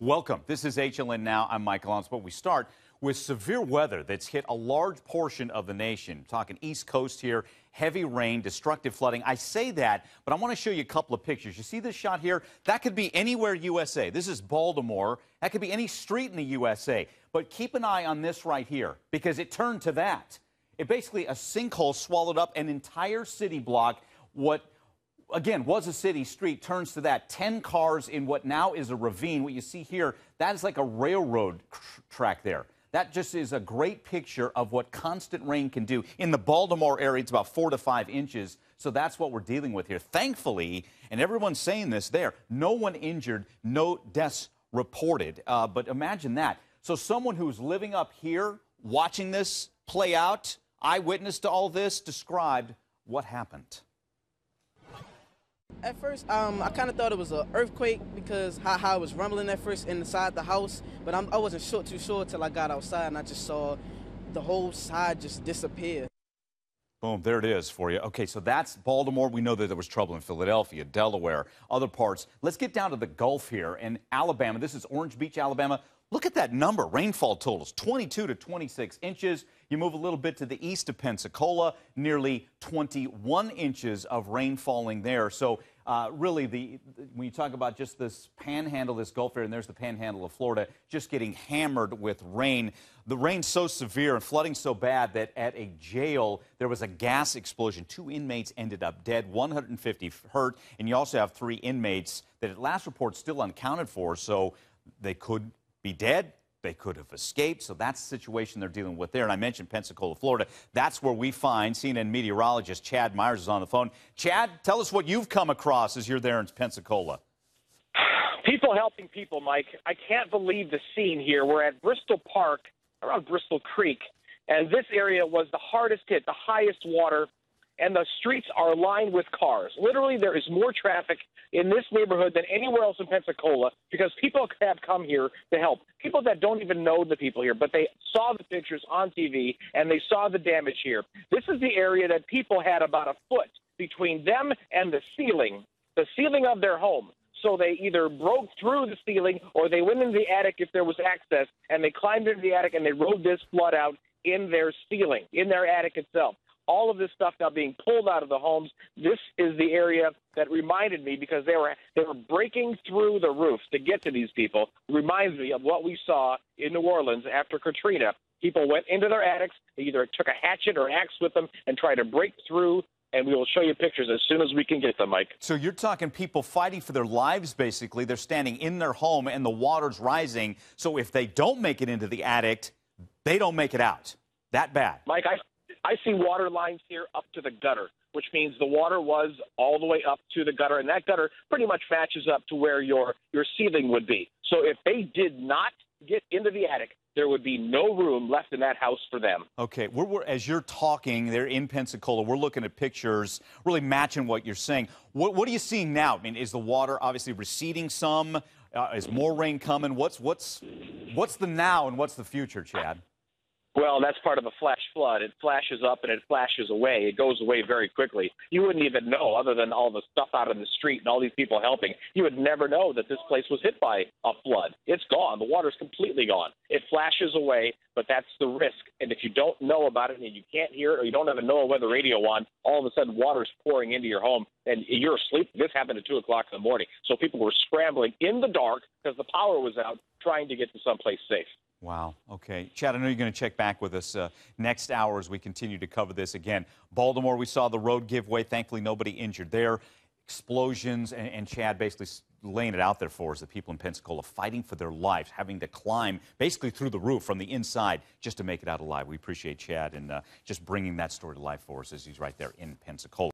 Welcome. This is HLN Now. I'm Michael Allen. But we start with severe weather that's hit a large portion of the nation. Talking East Coast here, heavy rain, destructive flooding. I say that, but I want to show you a couple of pictures. You see this shot here? That could be anywhere USA. This is Baltimore. That could be any street in the USA. But keep an eye on this right here because it turned to that. It basically, a sinkhole swallowed up an entire city block. What again was a city street turns to that. 10 cars in what now is a ravine. What you see here, that is like a railroad track there. That just is a great picture of what constant rain can do. In the Baltimore area, it's about 4 to 5 inches. So that's what we're dealing with here. Thankfully, and everyone's saying this there, no one injured, no deaths reported. But imagine that. So someone who's living up here, watching this play out, eyewitness to all this, described what happened. At first, I kind of thought it was an earthquake because how it was rumbling at first inside the house, but I wasn't too sure till I got outside and I just saw the whole side just disappear. Boom, there it is for you. Okay, so that's Baltimore. We know that there was trouble in Philadelphia, Delaware, other parts. Let's get down to the Gulf here in Alabama. This is Orange Beach, Alabama. Look at that number, rainfall totals, 22 to 26 inches. You move a little bit to the east of Pensacola, nearly 21 inches of rain falling there. So really, when you talk about just this panhandle, this Gulf area, and there's the panhandle of Florida, just getting hammered with rain. The rain's so severe and flooding so bad that at a jail, there was a gas explosion. 2 inmates ended up dead, 150 hurt, and you also have 3 inmates that at last report still unaccounted for, so they could be dead. They could have escaped, so that's the situation they're dealing with there. And I mentioned Pensacola, Florida. That's where we find CNN meteorologist Chad Myers is on the phone. Chad, tell us what you've come across as you're there in Pensacola. People helping people, Mike. I can't believe the scene here. We're at Bristol Park, around Bristol Creek, and this area was the hardest hit, the highest water, and the streets are lined with cars. Literally, there is more traffic in this neighborhood than anywhere else in Pensacola because people have come here to help. People that don't even know the people here, but they saw the pictures on TV and they saw the damage here. This is the area that people had about a foot between them and the ceiling of their home. So they either broke through the ceiling or they went into the attic if there was access, and they climbed into the attic and they rode this flood out in their ceiling, in their attic itself. All of this stuff now being pulled out of the homes. This is the area that reminded me, because they were breaking through the roofs to get to these people. It reminds me of what we saw in New Orleans after Katrina. People went into their attics. They either took a hatchet or axe with them and tried to break through. And we will show you pictures as soon as we can get them, Mike. So you're talking people fighting for their lives, basically. They're standing in their home and the water's rising. So if they don't make it into the attic, they don't make it out. That bad. Mike, I see water lines here up to the gutter, which means the water was all the way up to the gutter, and that gutter pretty much matches up to where your ceiling would be. So if they did not get into the attic, there would be no room left in that house for them. Okay, as you're talking there in Pensacola, we're looking at pictures really matching what you're saying. What are you seeing now? I mean, is the water obviously receding some? Is more rain coming? What's the now and what's the future, Chad? Well, that's part of a flash flood. It flashes up and it flashes away. It goes away very quickly. You wouldn't even know, other than all the stuff out in the street and all these people helping, you would never know that this place was hit by a flood. It's gone. The water's completely gone. It flashes away, but that's the risk. And if you don't know about it and you can't hear it or you don't have a NOAA weather radio on, all of a sudden water's pouring into your home and you're asleep. This happened at 2 o'clock in the morning. So people were scrambling in the dark because the power was out, trying to get to someplace safe. Wow. Okay. Chad, I know you're going to check back with us next hour as we continue to cover this again. Baltimore, we saw the road give way. Thankfully, nobody injured there. Explosions, and Chad basically laying it out there for us, the people in Pensacola fighting for their lives, having to climb basically through the roof from the inside just to make it out alive. We appreciate Chad and just bringing that story to life for us as he's right there in Pensacola.